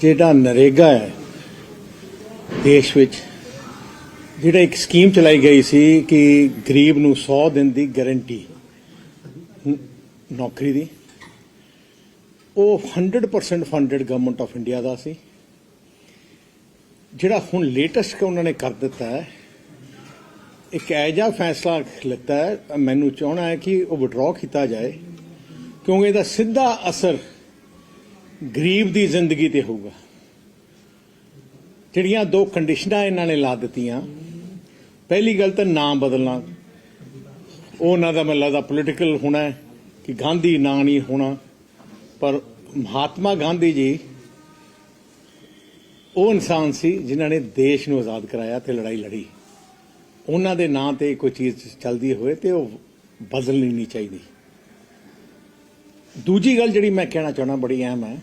ਜਿਹੜਾ ਨਰੇਗਾ ਹੈ ਦੇਸ਼ ਵਿੱਚ ਜਿਹੜਾ ਇੱਕ ਸਕੀਮ ਚਲਾਈ ਗਈ ਸੀ ਕਿ ਗਰੀਬ ਨੂੰ 100 ਦਿਨ ਦੀ ਗਾਰੰਟੀ ਨੌਕਰੀ ਦੀ, ਉਹ 100% ਫੰਡਡ ਗਵਰਨਮੈਂਟ ਆਫ ਇੰਡੀਆ ਦਾ ਸੀ। ਜਿਹੜਾ ਹੁਣ ਲੇਟੈਸਟ ਉਹਨਾਂ ਨੇ ਕਰ ਦਿੱਤਾ ਹੈ, ਇੱਕ ਐਜਾ ਫੈਸਲਾ ਲਿੱਤਾ ਹੈ, ਮੈਨੂੰ ਚਾਹਣਾ ਹੈ ਕਿ ਉਹ ਵਿਡਰਾਅ ਕੀਤਾ ਜਾਏ, ਕਿਉਂਕਿ ਇਹਦਾ ਸਿੱਧਾ ਅਸਰ ਗਰੀਬ ਦੀ ਜ਼ਿੰਦਗੀ ਤੇ ਹੋਊਗਾ। ਜਿਹੜੀਆਂ ਦੋ ਕੰਡੀਸ਼ਨਾਂ ਇਹਨਾਂ ਨੇ ਲਾ ਦਿੱਤੀਆਂ, ਪਹਿਲੀ ਗੱਲ ਤਾਂ ਨਾਮ ਬਦਲਣਾ, ਉਹ ਉਹਨਾਂ ਦਾ ਮੈਨੂੰ ਲੱਗਦਾ ਪੋਲੀਟੀਕਲ ਹੋਣਾ ਹੈ ਕਿ ਗਾਂਧੀ ਨਾਂ ਨਹੀਂ ਹੋਣਾ, ਪਰ ਮਹਾਤਮਾ ਗਾਂਧੀ ਜੀ ਉਹ ਇਨਸਾਨ ਸੀ ਜਿਨ੍ਹਾਂ ਨੇ ਦੇਸ਼ ਨੂੰ ਆਜ਼ਾਦ ਕਰਾਇਆ ਤੇ ਲੜਾਈ ਲੜੀ। ਉਹਨਾਂ ਦੇ ਨਾਂ ਤੇ ਕੋਈ ਚੀਜ਼ ਚੱਲਦੀ ਹੋਏ ਤੇ ਉਹ ਬਦਲਣੀ ਨਹੀਂ ਚਾਹੀਦੀ। ਦੂਜੀ ਗੱਲ ਜਿਹੜੀ ਮੈਂ ਕਹਿਣਾ ਚਾਹੁੰਦਾ ਬੜੀ ਅਹਿਮ ਹੈ,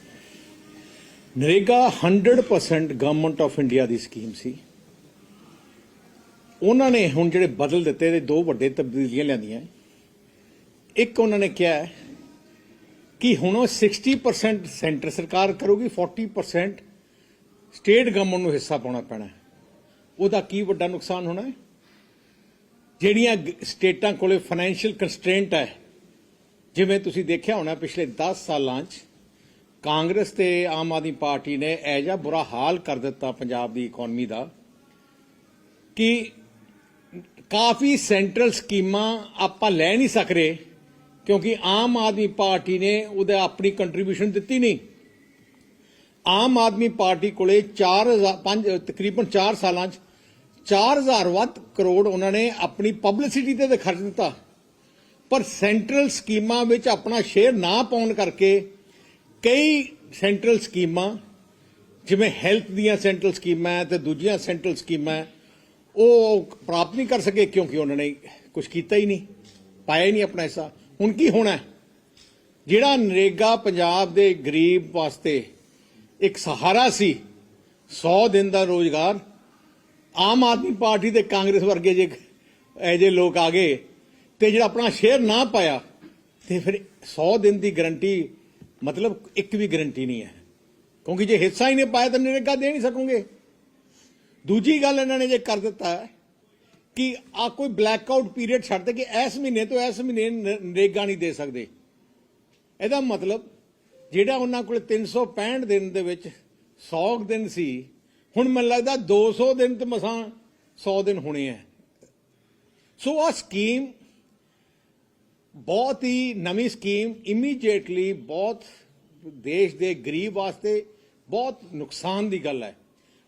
NREGA 100% government of India the scheme ਸੀ। ਉਹਨਾਂ ਨੇ ਹੁਣ ਜਿਹੜੇ ਬਦਲ ਦਿੱਤੇ ਤੇ ਦੋ ਵੱਡੇ ਤਬਦੀਲੀਆਂ ਲਿਆਂਦੀਆਂ। ਇੱਕ ਉਹਨਾਂ ਨੇ ਕਿਹਾ ਕਿ ਹੁਣ ਉਹ 60% ਸੈਂਟਰ ਸਰਕਾਰ ਕਰੂਗੀ, 40% ਸਟੇਟ ਗਵਰਨਮੈਂਟ ਨੂੰ ਹਿੱਸਾ ਪਾਉਣਾ ਪੈਣਾ। ਉਹਦਾ ਕੀ ਵੱਡਾ ਨੁਕਸਾਨ ਹੋਣਾ ਹੈ? ਜਿਹੜੀਆਂ ਸਟੇਟਾਂ ਕੋਲੇ ਫਾਈਨੈਂਸ਼ੀਅਲ ਕੰਸਟ੍ਰੇਂਟ ਹੈ, ਜਿਵੇਂ ਤੁਸੀਂ ਦੇਖਿਆ ਹੋਣਾ ਪਿਛਲੇ 10 ਸਾਲਾਂ 'ਚ ਕਾਂਗਰਸ ਤੇ ਆਮ ਆਦਮੀ ਪਾਰਟੀ ਨੇ ਇਹ ਜਿਹਾ ਬੁਰਾ ਹਾਲ ਕਰ ਦਿੱਤਾ ਪੰਜਾਬ ਦੀ ਇਕਨੋਮੀ ਦਾ ਕਿ ਕਾਫੀ ਸੈਂਟਰਲ ਸਕੀਮਾਂ ਆਪਾਂ ਲੈ ਨਹੀਂ ਸਕਦੇ, ਕਿਉਂਕਿ ਆਮ ਆਦਮੀ ਪਾਰਟੀ ਨੇ ਉਹਦਾ ਆਪਣੀ ਕੰਟਰੀਬਿਊਸ਼ਨ ਦਿੱਤੀ ਨਹੀਂ। ਆਮ ਆਦਮੀ ਪਾਰਟੀ ਕੋਲੇ ਤਕਰੀਬਨ 4 ਸਾਲਾਂ 'ਚ 4000 ਵੱਧ ਕਰੋੜ ਉਹਨਾਂ ਨੇ ਆਪਣੀ ਪਬਲਿਸਿਟੀ ਤੇ ਖਰਚ ਦਿੱਤਾ, ਪਰ ਸੈਂਟਰਲ ਸਕੀਮਾਂ ਵਿੱਚ ਆਪਣਾ ਸ਼ੇਅਰ ਨਾ ਪਾਉਣ ਕਰਕੇ ਕਈ ਸੈਂਟਰਲ ਸਕੀਮਾਂ ਜਿਵੇਂ ਹੈਲਥ ਦੀਆਂ ਸੈਂਟਰਲ ਸਕੀਮਾਂ ਤੇ ਦੂਜੀਆਂ ਸੈਂਟਰਲ ਸਕੀਮਾਂ ਉਹ ਪ੍ਰਾਪਤ ਨਹੀਂ ਕਰ ਸਕੇ, ਕਿਉਂਕਿ ਉਹਨਾਂ ਨੇ ਕੁਝ ਕੀਤਾ ਹੀ ਨਹੀਂ, ਪਾਇਆ ਹੀ ਨਹੀਂ ਆਪਣਾ ਹਿੱਸਾ। ਹੁਣ ਕੀ ਹੋਣਾ? ਜਿਹੜਾ ਨਰੇਗਾ ਪੰਜਾਬ ਦੇ ਗਰੀਬ ਵਾਸਤੇ ਇੱਕ ਸਹਾਰਾ ਸੀ, 100 ਦਿਨ ਦਾ ਰੋਜ਼ਗਾਰ, ਆਮ ਆਦਮੀ ਪਾਰਟੀ ਤੇ ਕਾਂਗਰਸ ਵਰਗੇ ਜੇ ਲੋਕ ਆ ਗਏ ਤੇ ਜਿਹੜਾ ਆਪਣਾ ਸ਼ੇਅਰ ਨਾ ਪਾਇਆ ਤੇ ਫਿਰ 100 ਦਿਨ ਦੀ ਗਰੰਟੀ ਮਤਲਬ ਇੱਕ ਵੀ ਗਰੰਟੀ ਨਹੀਂ ਹੈ, ਕਿਉਂਕਿ ਜੇ ਹਿੱਸਾ ਹੀ ਨਹੀਂ ਪਾਇਆ ਤਾਂ ਨਰੇਗਾ ਦੇ ਨਹੀਂ ਸਕੋਗੇ। ਦੂਜੀ ਗੱਲ ਇਹਨਾਂ ਨੇ ਜੇ ਕਰ ਦਿੱਤਾ ਕਿ ਆ ਕੋਈ ਬਲੈਕਆਊਟ ਪੀਰੀਅਡ ਛੱਡ ਦੇ ਕਿ ਇਸ ਮਹੀਨੇ ਤੋਂ ਇਸ ਮਹੀਨੇ ਨਰੇਗਾ ਨਹੀਂ ਦੇ ਸਕਦੇ। ਇਹਦਾ ਮਤਲਬ ਜਿਹੜਾ ਉਹਨਾਂ ਕੋਲ 365 ਦਿਨ ਦੇ ਵਿੱਚ 100 ਦਿਨ ਸੀ, ਹੁਣ ਮੈਨੂੰ ਲੱਗਦਾ 200 ਦਿਨ ਤੇ ਮਸਾਂ 100 ਦਿਨ ਹੋਣੇ ਆ। ਸੋ ਆ ਸਕੀਮ ਬਹੁਤ ਹੀ ਨਵੀਂ ਸਕੀਮ, ਇਮੀਡੀਏਟਲੀ ਬਹੁਤ ਦੇਸ਼ ਦੇ ਗਰੀਬ ਵਾਸਤੇ ਬਹੁਤ ਨੁਕਸਾਨ ਦੀ ਗੱਲ ਹੈ।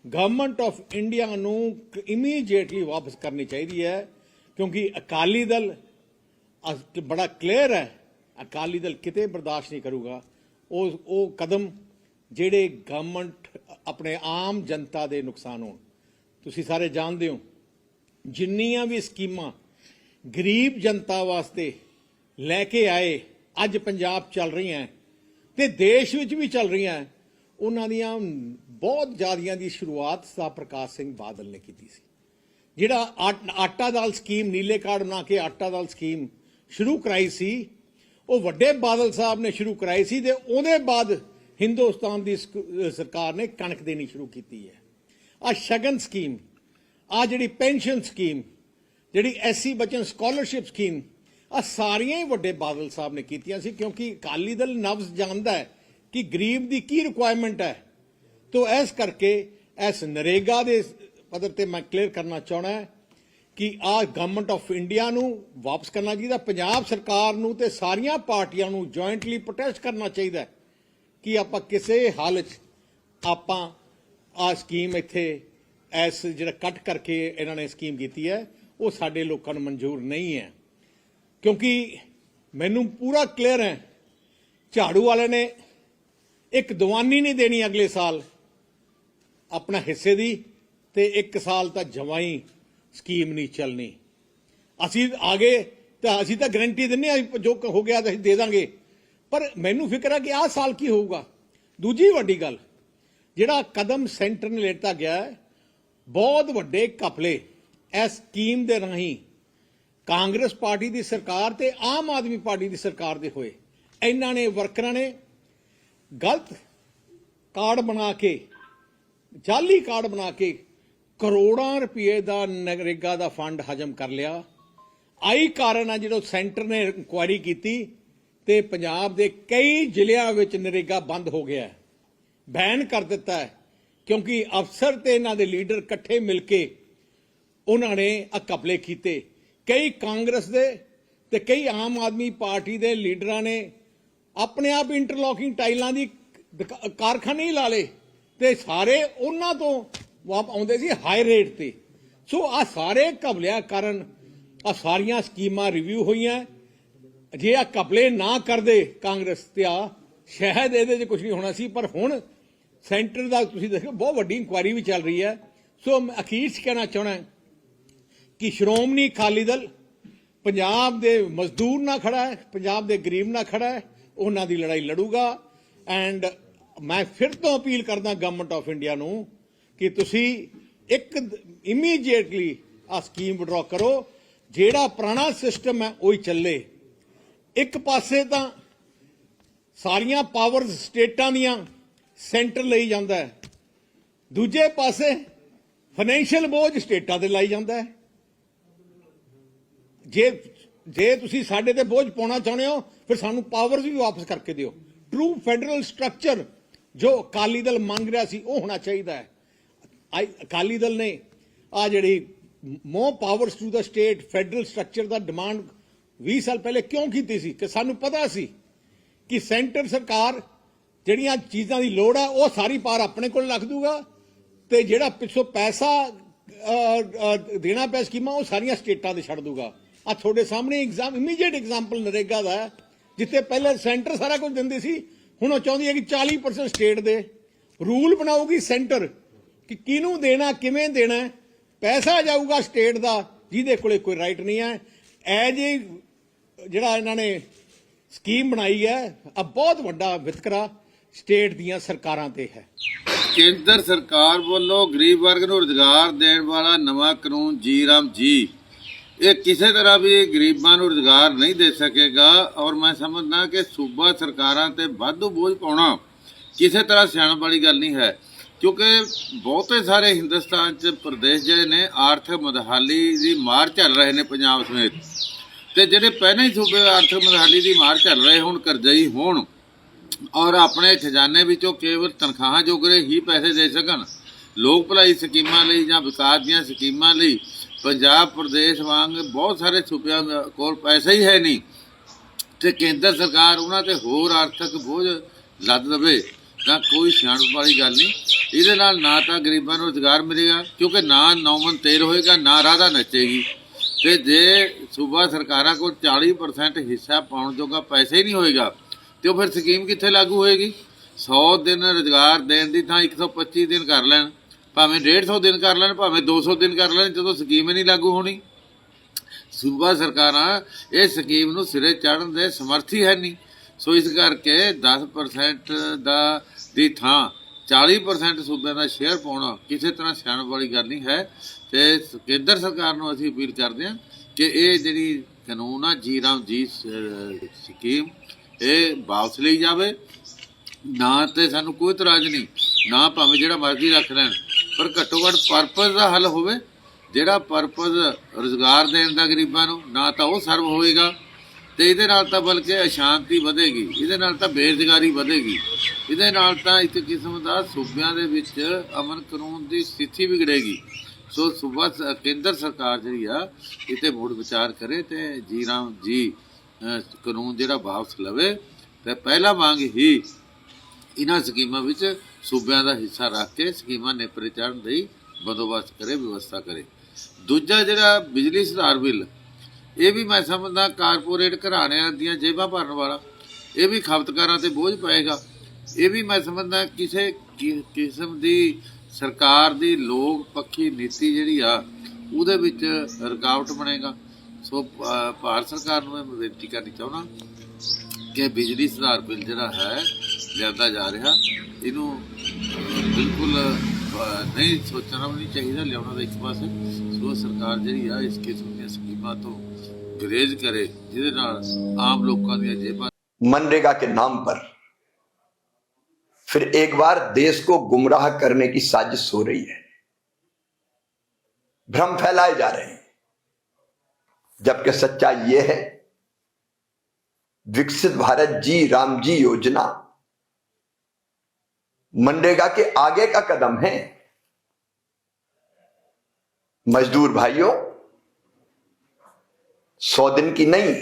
ਗਵਰਨਮੈਂਟ ਆਫ ਇੰਡੀਆ ਨੂੰ ਇਮੀਡੀਏਟਲੀ ਵਾਪਸ ਕਰਨੀ ਚਾਹੀਦੀ ਹੈ, ਕਿਉਂਕਿ ਅਕਾਲੀ ਦਲ ਬੜਾ ਕਲੀਅਰ ਹੈ, ਅਕਾਲੀ ਦਲ ਕਿਤੇ ਬਰਦਾਸ਼ਤ ਨਹੀਂ ਕਰੂਗਾ ਉਹ ਕਦਮ ਜਿਹੜੇ ਗਵਰਨਮੈਂਟ ਆਪਣੇ ਆਮ ਜਨਤਾ ਦੇ ਨੁਕਸਾਨ ਹੋਣ। ਤੁਸੀਂ ਸਾਰੇ ਜਾਣਦੇ ਹੋ ਜਿੰਨੀਆਂ ਵੀ ਸਕੀਮਾਂ ਗਰੀਬ ਜਨਤਾ ਵਾਸਤੇ ਲੈ ਕੇ ਆਏ ਅੱਜ ਪੰਜਾਬ ਚੱਲ ਰਹੀਆਂ ਤੇ ਦੇਸ਼ ਵਿੱਚ ਵੀ ਚੱਲ ਰਹੀਆਂ, ਉਹਨਾਂ ਦੀਆਂ ਬਹੁਤ ਜ਼ਿਆਦੀਆਂ ਦੀ ਸ਼ੁਰੂਆਤ ਸਰਦਾਰ ਪ੍ਰਕਾਸ਼ ਸਿੰਘ ਬਾਦਲ ਨੇ ਕੀਤੀ ਸੀ। ਜਿਹੜਾ ਆਟਾ ਦਾਲ ਸਕੀਮ, ਨੀਲੇ ਕਾਰਡ ਬਣਾ ਕੇ ਆਟਾ ਦਾਲ ਸਕੀਮ ਸ਼ੁਰੂ ਕਰਾਈ ਸੀ, ਉਹ ਵੱਡੇ ਬਾਦਲ ਸਾਹਿਬ ਨੇ ਸ਼ੁਰੂ ਕਰਾਈ ਸੀ ਤੇ ਉਹਦੇ ਬਾਅਦ ਹਿੰਦੁਸਤਾਨ ਦੀ ਸਰਕਾਰ ਨੇ ਕਣਕ ਦੇਣੀ ਸ਼ੁਰੂ ਕੀਤੀ ਹੈ। ਆ ਸ਼ਗਨ ਸਕੀਮ, ਆ ਜਿਹੜੀ ਪੈਨਸ਼ਨ ਸਕੀਮ, ਜਿਹੜੀ ਐਸਸੀ ਬੱਚਿਆਂ ਸਕਾਲਰਸ਼ਿਪ ਸਕੀਮ, ਆ ਸਾਰੀਆਂ ਹੀ ਵੱਡੇ ਬਾਦਲ ਸਾਹਿਬ ਨੇ ਕੀਤੀਆਂ ਸੀ, ਕਿਉਂਕਿ ਅਕਾਲੀ ਦਲ ਨਬਜ਼ ਜਾਣਦਾ ਹੈ ਕਿ ਗਰੀਬ ਦੀ ਕੀ ਰਿਕੁਆਇਰਮੈਂਟ ਹੈ। ਤੋ ਇਸ ਕਰਕੇ ਇਸ ਨਰੇਗਾ ਦੇ ਪੱਧਰ ਤੇ ਮੈਂ ਕਲੀਅਰ ਕਰਨਾ ਚਾਹਣਾ ਕਿ ਆ ਗਵਰਨਮੈਂਟ ਆਫ ਇੰਡੀਆ ਨੂੰ ਵਾਪਸ ਕਰਨਾ ਚਾਹੀਦਾ, ਪੰਜਾਬ ਸਰਕਾਰ ਨੂੰ ਤੇ ਸਾਰੀਆਂ ਪਾਰਟੀਆਂ ਨੂੰ ਜੁਆਇੰਟਲੀ ਪ੍ਰੋਟੈਸਟ ਕਰਨਾ ਚਾਹੀਦਾ ਕਿ ਆਪਾਂ ਕਿਸੇ ਹਾਲਤ 'ਚ ਆਪਾਂ ਆ ਸਕੀਮ ਇੱਥੇ ਇਸ ਜਿਹੜਾ ਕੱਟ ਕਰਕੇ ਇਹਨਾਂ ਨੇ ਸਕੀਮ ਕੀਤੀ ਹੈ ਉਹ ਸਾਡੇ ਲੋਕਾਂ ਨੂੰ ਮਨਜ਼ੂਰ ਨਹੀਂ ਹੈ। ਕਿਉਂਕਿ ਮੈਨੂੰ ਪੂਰਾ ਕਲੀਅਰ ਹੈ ਝਾੜੂ ਵਾਲੇ ਨੇ ਇੱਕ ਦੀਵਾਨੀ ਨਹੀਂ ਦੇਣੀ ਅਗਲੇ ਸਾਲ ਆਪਣਾ ਹਿੱਸੇ ਦੀ, ਤੇ 1 ਸਾਲ ਤਾਂ ਜਮਾਂ ਹੀ ਸਕੀਮ ਨਹੀਂ ਚੱਲਣੀ। ਅਸੀਂ ਆ ਗਏ ਤਾਂ ਅਸੀਂ ਤਾਂ ਗਰੰਟੀ ਦਿੰਦੇ ਹਾਂ ਜੋ ਹੋ ਗਿਆ ਤਾਂ ਅਸੀਂ ਦੇ ਦਾਂਗੇ, ਪਰ ਮੈਨੂੰ ਫਿਕਰ ਹੈ ਕਿ ਆਹ ਸਾਲ ਕੀ ਹੋਊਗਾ। ਦੂਜੀ ਵੱਡੀ ਗੱਲ, ਜਿਹੜਾ ਕਦਮ ਸੈਂਟਰ ਨੇ ਲਿੱਤਾ ਗਿਆ ਹੈ, ਬਹੁਤ ਵੱਡੇ ਘਪਲੇ ਇਸ ਸਕੀਮ ਦੇ ਰਾਹੀਂ ਕਾਂਗਰਸ ਪਾਰਟੀ ਦੀ ਸਰਕਾਰ ਤੇ ਆਮ ਆਦਮੀ ਪਾਰਟੀ ਦੀ ਸਰਕਾਰ ਦੇ ਹੋਏ। ਇਹਨਾਂ ਨੇ ਵਰਕਰਾਂ ਨੇ ਗਲਤ ਕਾਰਡ ਬਣਾ ਕੇ, ਜਾਲੀ ਕਾਰਡ ਬਣਾ ਕੇ ਕਰੋੜਾਂ ਰੁਪਏ ਦਾ ਨਰੇਗਾ ਦਾ ਫੰਡ ਹਜਮ ਕਰ ਲਿਆ। ਆਈ ਕਾਰਨ ਆ ਜਦੋਂ ਸੈਂਟਰ ਨੇ ਇਨਕੁਆਇਰੀ ਕੀਤੀ ਤੇ ਪੰਜਾਬ ਦੇ ਕਈ ਜ਼ਿਲ੍ਹਿਆਂ ਵਿੱਚ ਨਰੇਗਾ ਬੰਦ ਹੋ ਗਿਆ, ਬੈਨ ਕਰ ਦਿੱਤਾ ਹੈ, ਕਿਉਂਕਿ ਅਫਸਰ ਤੇ ਇਹਨਾਂ ਦੇ ਲੀਡਰ ਇਕੱਠੇ ਮਿਲ ਕੇ ਉਹਨਾਂ ਨੇ ਘਪਲੇ ਕੀਤੇ। ਕਈ ਕਾਂਗਰਸ ਦੇ ਤੇ ਕਈ ਆਮ ਆਦਮੀ ਪਾਰਟੀ ਦੇ ਲੀਡਰਾਂ ਨੇ ਆਪਣੇ ਆਪ ਇੰਟਰਲੋਕਿੰਗ ਟਾਈਲਾਂ ਦੀ ਕਾਰਖਾਨੇ ਹੀ ਲਾ ਲਏ ਤੇ ਸਾਰੇ ਉਹਨਾਂ ਤੋਂ ਆਉਂਦੇ ਸੀ ਹਾਈ ਰੇਟ ਤੇ। ਸੋ ਆ ਸਾਰੇ ਘਪਲਿਆਂ ਕਾਰਨ ਆ ਸਾਰੀਆਂ ਸਕੀਮਾਂ ਰਿਵਿਊ ਹੋਈਆਂ। ਜੇ ਆ ਘਪਲੇ ਨਾ ਕਰਦੇ ਕਾਂਗਰਸ ਤੇ ਆ ਸ਼ਾਇਦ ਇਹਦੇ 'ਚ ਕੁਝ ਨਹੀਂ ਹੋਣਾ ਸੀ, ਪਰ ਹੁਣ ਸੈਂਟਰ ਦਾ ਤੁਸੀਂ ਦੇਖੋ ਬਹੁਤ ਵੱਡੀ ਇਨਕੁਆਇਰੀ ਵੀ ਚੱਲ ਰਹੀ ਹੈ। ਸੋ ਮੈਂ ਅਖੀਰ 'ਚ ਕਹਿਣਾ ਚਾਹੁੰਦਾ ਕਿ ਸ਼੍ਰੋਮਣੀ ਅਕਾਲੀ ਦਲ ਪੰਜਾਬ ਦੇ ਮਜ਼ਦੂਰ ਨਾਲ ਖੜਾ ਹੈ, ਪੰਜਾਬ ਦੇ ਗਰੀਬ ਨਾਲ ਖੜਾ ਹੈ, ਉਹਨਾਂ ਦੀ ਲੜਾਈ ਲੜੂਗਾ। ਐਂਡ ਮੈਂ ਫਿਰ ਤੋਂ ਅਪੀਲ ਕਰਦਾ ਗਵਰਨਮੈਂਟ ਆਫ ਇੰਡੀਆ ਨੂੰ ਕਿ ਤੁਸੀਂ ਇੱਕ ਇਮੀਡੀਏਟਲੀ ਆ ਸਕੀਮ ਵਿਡਰਾ ਕਰੋ, ਜਿਹੜਾ ਪੁਰਾਣਾ ਸਿਸਟਮ ਹੈ ਉਹੀ ਚੱਲੇ। ਇੱਕ ਪਾਸੇ ਤਾਂ ਸਾਰੀਆਂ ਪਾਵਰਸ ਸਟੇਟਾਂ ਦੀਆਂ ਸੈਂਟਰ ਲਈ ਜਾਂਦਾ ਹੈ, ਦੂਜੇ ਪਾਸੇ ਫਾਈਨੈਂਸ਼ੀਅਲ ਬੋਝ ਸਟੇਟਾਂ ਤੇ ਲਾਈ ਜਾਂਦਾ ਹੈ। ਜੇ ਤੁਸੀਂ ਸਾਡੇ ਤੇ ਬੋਝ ਪਾਉਣਾ ਚਾਹੁੰਦੇ ਹੋ ਫਿਰ ਸਾਨੂੰ ਪਾਵਰਸ ਵੀ ਵਾਪਸ ਕਰਕੇ ਦਿਓ। ਟਰੂ ਫੈਡਰਲ ਸਟਰਕਚਰ ਜੋ ਅਕਾਲੀ ਦਲ ਮੰਗ ਰਿਹਾ ਸੀ ਉਹ ਹੋਣਾ ਚਾਹੀਦਾ ਹੈ। ਅਕਾਲੀ ਦਲ ਨੇ ਆ ਜਿਹੜੀ more powers to the state federal structure ਦਾ ਡਿਮਾਂਡ 20 ਸਾਲ ਪਹਿਲੇ ਕਿਉਂ ਕੀਤੀ ਸੀ ਕਿ ਸਾਨੂੰ ਪਤਾ ਸੀ ਕਿ ਸੈਂਟਰ ਸਰਕਾਰ ਜਿਹੜੀਆਂ ਚੀਜ਼ਾਂ ਦੀ ਲੋੜ ਹੈ ਉਹ ਸਾਰੀ ਪਾਰ ਆਪਣੇ ਕੋਲ ਰੱਖ ਦੂਗਾ ਤੇ ਜਿਹੜਾ ਪਿੱਛੋਂ ਪੈਸਾ ਦੇਣਾ ਪਿਆ ਸਕੀਮਾਂ ਉਹ ਸਾਰੀਆਂ ਸਟੇਟਾਂ ਤੇ ਛੱਡ ਦੂਗਾ। ਆ ਤੁਹਾਡੇ ਸਾਹਮਣੇ ਇਮੀਡੀਏਟ ਐਗਜ਼ਾਮਪਲ ਨਰੇਗਾ ਦਾ ਹੈ, ਜਿੱਥੇ ਪਹਿਲੇ ਸੈਂਟਰ ਸਾਰਾ ਕੁਝ ਦਿੰਦੀ ਸੀ, ਹੁਣ ਉਹ ਚਾਹੁੰਦੀ ਹੈ ਕਿ 40% ਸਟੇਟ ਦੇ। ਰੂਲ ਬਣਾਉਗੀ ਸੈਂਟਰ ਕਿ ਕਿਹਨੂੰ ਦੇਣਾ, ਕਿਵੇਂ ਦੇਣਾ, ਪੈਸਾ ਜਾਊਗਾ ਸਟੇਟ ਦਾ ਜਿਹਦੇ ਕੋਲੇ ਕੋਈ ਰਾਈਟ ਨਹੀਂ ਹੈ। ਐਜ ਜਿਹੜਾ ਇਹਨਾਂ ਨੇ ਸਕੀਮ ਬਣਾਈ ਹੈ ਆ ਬਹੁਤ ਵੱਡਾ ਵਿਤਕਰਾ ਸਟੇਟ ਦੀਆਂ ਸਰਕਾਰਾਂ ਤੇ ਹੈ। ਕੇਂਦਰ ਸਰਕਾਰ ਵੱਲੋਂ ਗਰੀਬ ਵਰਗ ਨੂੰ ਰੁਜ਼ਗਾਰ ਦੇਣ ਵਾਲਾ ਨਵਾਂ ਕਾਨੂੰਨ ਜੀ ਰਾਮ ਜੀ ਇਹ ਕਿਸੇ ਤਰ੍ਹਾਂ ਵੀ ਗਰੀਬਾਂ ਨੂੰ ਰੁਜ਼ਗਾਰ ਨਹੀਂ ਦੇ ਸਕੇਗਾ। ਔਰ ਮੈਂ ਸਮਝਦਾ ਕਿ ਸੂਬਾ ਸਰਕਾਰਾਂ ਤੇ ਵਾਧੂ ਬੋਝ ਪਾਉਣਾ ਕਿਸੇ ਤਰ੍ਹਾਂ ਸਿਆਣਪ ਵਾਲੀ ਗੱਲ ਨਹੀਂ ਹੈ, ਕਿਉਂਕਿ ਬਹੁਤੇ ਸਾਰੇ ਹਿੰਦੁਸਤਾਨ 'ਚ ਪ੍ਰਦੇਸ਼ ਜਿਹੜੇ ਨੇ ਆਰਥਿਕ ਮਦਹਾਲੀ ਦੀ ਮਾਰ ਚੱਲ ਰਹੇ ਨੇ ਪੰਜਾਬ ਸਮੇਤ, ਤੇ ਜਿਹੜੇ ਪਹਿਲਾਂ ਹੀ ਸੂਬੇ ਆਰਥਿਕ ਮਦਹਾਲੀ ਦੀ ਮਾਰ ਚੱਲ ਰਹੇ ਹੁਣ ਕਰਜ਼ਈ ਹੋਣ ਔਰ ਆਪਣੇ ਖਜ਼ਾਨੇ ਵਿੱਚੋਂ ਕੇਵਲ ਤਨਖਾਹਾਂ ਜੋਗਰੇ ਹੀ ਪੈਸੇ ਦੇ ਸਕਣ ਲੋਕ ਭਲਾਈ ਸਕੀਮਾਂ ਲਈ ਜਾਂ ਵਿਕਾਸ ਦੀਆਂ ਸਕੀਮਾਂ ਲਈ ਪੰਜਾਬ ਪ੍ਰਦੇਸ਼ ਵਾਂਗ ਬਹੁਤ ਸਾਰੇ ਸੂਬਿਆਂ ਕੋਲ ਪੈਸਾ ਹੀ ਹੈ ਨਹੀਂ, ਤੇ ਕੇਂਦਰ ਸਰਕਾਰ ਉਹਨਾਂ ਤੇ ਹੋਰ ਆਰਥਿਕ ਬੋਝ ਲੱਦ ਦੇਵੇ ਤਾਂ ਕੋਈ ਸਿਆਣਪ ਵਾਲੀ ਗੱਲ ਨਹੀਂ। ਇਹਦੇ ਨਾਲ ਨਾ ਤਾਂ ਗਰੀਬਾਂ ਨੂੰ ਰੁਜ਼ਗਾਰ ਮਿਲੇਗਾ, ਕਿਉਂਕਿ ਨਾ ਨੌਮਨ ਤੇਲ ਹੋਏਗਾ, ਨਾ ਰਾਧਾ ਨੱਚੇਗੀ। ਤੇ ਜੇ ਸੂਬਾ ਸਰਕਾਰਾਂ ਕੋਲ 40% ਹਿੱਸਾ ਪਾਉਣ ਜੋਗਾ ਪੈਸਾ ਹੀ ਨਹੀਂ ਹੋਏਗਾ ਤੇ ਉਹ ਫਿਰ ਸਕੀਮ ਕਿੱਥੇ ਲਾਗੂ ਹੋਏਗੀ। 100 ਦਿਨ ਰੁਜ਼ਗਾਰ ਦੇਣ ਦੀ ਥਾਂ 125 ਦਿਨ ਕਰ ਲੈਣ, ਭਾਵੇਂ 150 ਦਿਨ ਕਰ ਲੈਣ, ਭਾਵੇਂ 200 ਦਿਨ ਕਰ ਲੈਣ, ਜਦੋਂ ਸਕੀਮ ਹੀ ਨਹੀਂ ਲਾਗੂ ਹੋਣੀ। ਸੂਬਾ ਸਰਕਾਰਾਂ ਇਹ ਸਕੀਮ ਨੂੰ ਸਿਰੇ ਚੜ੍ਹਨ ਦੇ ਸਮਰਥ ਹੀ ਹੈ ਨਹੀਂ। ਸੋ ਇਸ ਕਰਕੇ 10% ਦੀ ਥਾਂ 40% ਸੂਬਿਆਂ ਦਾ ਸ਼ੇਅਰ ਪਾਉਣਾ ਕਿਸੇ ਤਰ੍ਹਾਂ ਸਿਆਣਪ ਵਾਲੀ ਗੱਲ ਨਹੀਂ ਹੈ। ਤੇ ਕੇਂਦਰ ਸਰਕਾਰ ਨੂੰ ਅਸੀਂ ਅਪੀਲ ਕਰਦੇ ਹਾਂ ਕਿ ਇਹ ਜਿਹੜੀ ਕਾਨੂੰਨ ਆ ਜੀ ਰਾਮ ਜੀ ਸਕੀਮ ਇਹ ਵਾਪਸ ਲਈ ਜਾਵੇ। ਨਾ ਤੇ ਸਾਨੂੰ ਕੋਈ ਇਤਰਾਜ਼ ਨਹੀਂ, ਨਾ ਭਾਵੇਂ ਜਿਹੜਾ ਮਰਜ਼ੀ ਰੱਖ ਲੈਣ, ਪਰ ਘੱਟੋ ਘੱਟ ਪਰਪਸ ਦਾ ਹੱਲ ਹੋਵੇ। ਜਿਹੜਾ ਪਰਪਸ ਰੁਜ਼ਗਾਰ ਦੇਣ ਦਾ ਗਰੀਬਾਂ ਨੂੰ, ਨਾ ਤਾਂ ਉਹ ਸਰਵ ਹੋਏਗਾ ਤੇ ਇਹਦੇ ਨਾਲ ਤਾਂ ਬਲਕਿ ਅਸ਼ਾਂਤੀ ਵਧੇਗੀ, ਇਹਦੇ ਨਾਲ ਤਾਂ ਬੇਰੁਜ਼ਗਾਰੀ ਵਧੇਗੀ, ਇਹਦੇ ਨਾਲ ਤਾਂ ਇੱਕ ਕਿਸਮ ਦਾ ਸੂਬਿਆਂ ਦੇ ਵਿੱਚ ਅਮਨ ਕਾਨੂੰਨ ਦੀ ਸਥਿਤੀ ਵਿਗੜੇਗੀ। ਸੋ ਸੂਬਾ ਕੇਂਦਰ ਸਰਕਾਰ ਜਿਹੜੀ ਆ ਇਹ 'ਤੇ ਮੁੜ ਵਿਚਾਰ ਕਰੇ ਤੇ ਜੀ ਰਾਮ ਜੀ ਕਾਨੂੰਨ ਜਿਹੜਾ ਵਾਪਸ ਲਵੇ ਤੇ ਪਹਿਲਾਂ ਵਾਂਗ ਹੀ ਇਹਨਾਂ ਸਕੀਮਾਂ ਵਿੱਚ ਸੂਬਿਆਂ ਦਾ ਹਿੱਸਾ ਰੱਖ ਕੇ ਸਕੀਮਾਂ ਨੇਪਰੇ ਚਾੜ੍ਹਨ ਲਈ ਬੰਦੋਬਸਤ ਕਰੇ, ਵਿਵਸਥਾ ਕਰੇ। ਦੂਜਾ ਜਿਹੜਾ ਬਿਜਲੀ ਸੁਧਾਰ ਬਿੱਲ, ਇਹ ਵੀ ਮੈਂ ਸਮਝਦਾ ਕਾਰਪੋਰੇਟ ਘਰਾਣਿਆਂ ਦੀਆਂ ਜੇਬਾਂ ਭਰਨ ਵਾਲਾ, ਇਹ ਵੀ ਖਪਤਕਾਰਾਂ ਤੇ ਬੋਝ ਪਏਗਾ। ਇਹ ਵੀ ਮੈਂ ਸਮਝਦਾ ਕਿਸੇ ਕਿਸਮ ਦੀ ਸਰਕਾਰ ਦੀ ਲੋਕ ਪੱਖੀ ਨੀਤੀ ਜਿਹੜੀ ਆ ਉਹਦੇ ਵਿੱਚ ਰੁਕਾਵਟ ਬਣੇਗਾ। ਸੋ ਭਾਰਤ ਸਰਕਾਰ ਨੂੰ ਮੈਂ ਬੇਨਤੀ ਕਰਨੀ ਚਾਹੁੰਦਾ ਕਿ ਬਿਜਲੀ ਸੁਧਾਰ ਬਿੱਲ ਜਿਹੜਾ ਹੈ ਲਿਆਂਦਾ ਜਾ ਰਿਹਾ, ਇਹਨੂੰ ਬਿਲਕੁਲ ਨਹੀਂ ਸੋਚਣਾ ਵੀ ਨਹੀਂ ਚਾਹੀਦਾ, ਲਿਆਉਣਾ ਦਾ ਇੱਕ ਪਾਸੇ। ਸੋ ਸਰਕਾਰ ਜਿਹੜੀ ਆ ਇਸ ਕਿਸਮ ਦੀਆਂ ਸਕੀਮਾਂ ਤੋਂ ਗੁਰੇਜ਼ करे जिससे आम लोगों की जेबां। मनरेगा के नाम पर फिर एक बार देश को गुमराह करने की साजिश हो रही है, भ्रम फैलाए जा रहे हैं, जबकि सच्चाई यह है विकसित भारत जी राम जी योजना मनरेगा के आगे का कदम है। मजदूर भाइयों, 100 दिन की नहीं,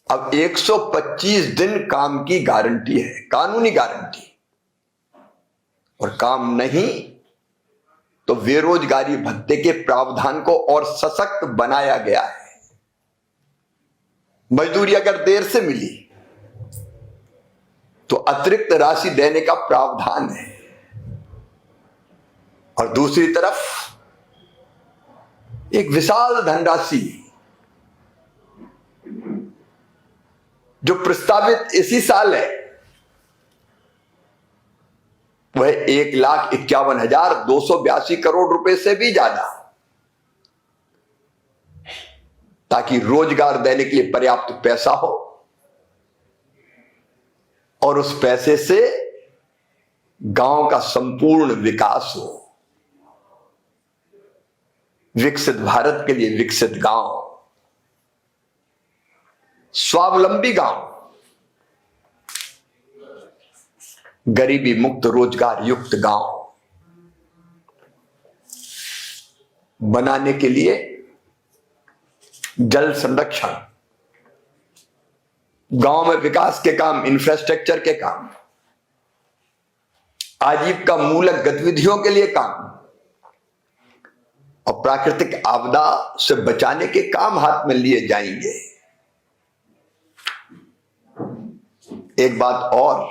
अब 125 दिन काम की गारंटी है, कानूनी गारंटी। और काम नहीं तो बेरोजगारी भत्ते के प्रावधान को और सशक्त बनाया गया है। मजदूरी अगर देर से मिली तो अतिरिक्त राशि देने का प्रावधान है। और दूसरी तरफ एक विशाल धनराशि जो प्रस्तावित इसी साल है, वह 1,51,282 करोड़ रुपए से भी ज्यादा, ताकि रोजगार देने के लिए पर्याप्त पैसा हो और उस पैसे से गांव का संपूर्ण विकास हो। विकसित भारत के लिए विकसित गांव, स्वावलंबी गांव, गरीबी मुक्त रोजगार युक्त गांव बनाने के लिए जल संरक्षण, गांव में विकास के काम, इंफ्रास्ट्रक्चर के काम, आजीविका मूलक गतिविधियों के लिए काम और प्राकृतिक आपदा से बचाने के काम हाथ में लिए जाएंगे। एक बात और,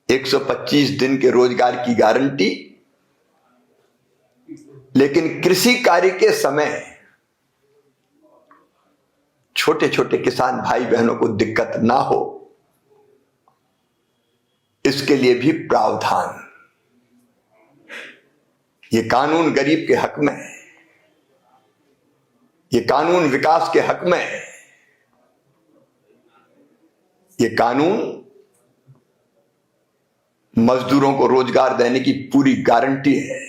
125 दिन के रोजगार की गारंटी, लेकिन कृषि कार्य के समय छोटे छोटे किसान भाई बहनों को दिक्कत ना हो, इसके लिए भी प्रावधान। ये कानून गरीब के हक में है, ये कानून विकास के हक में है, ये कानून मजदूरों को रोजगार देने की पूरी गारंटी है।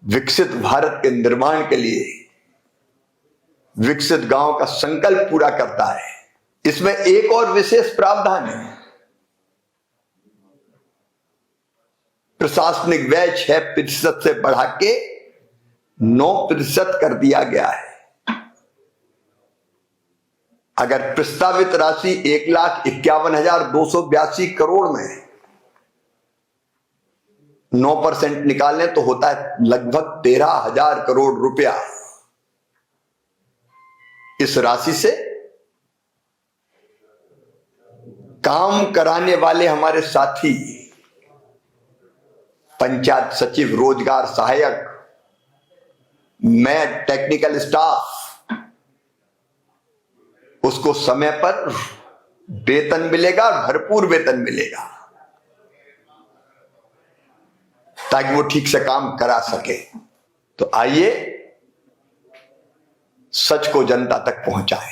विकसित भारत के निर्माण के लिए विकसित गांव का संकल्प पूरा करता है। इसमें एक और विशेष प्रावधान है, प्रशासनिक व्यय 6% से बढ़ा के 9% कर दिया गया है। अगर प्रस्तावित राशि 1,51,282 करोड़ में 9% निकालें तो होता है लगभग 13,000 करोड़ रुपया। इस राशि से काम कराने वाले हमारे साथी, पंचायत सचिव, रोजगार सहायक, मैं, टेक्निकल स्टाफ, उसको समय पर वेतन मिलेगा, भरपूर वेतन मिलेगा, ताकि वो ठीक से काम करा सके। तो आइए सच को जनता तक पहुंचाएं।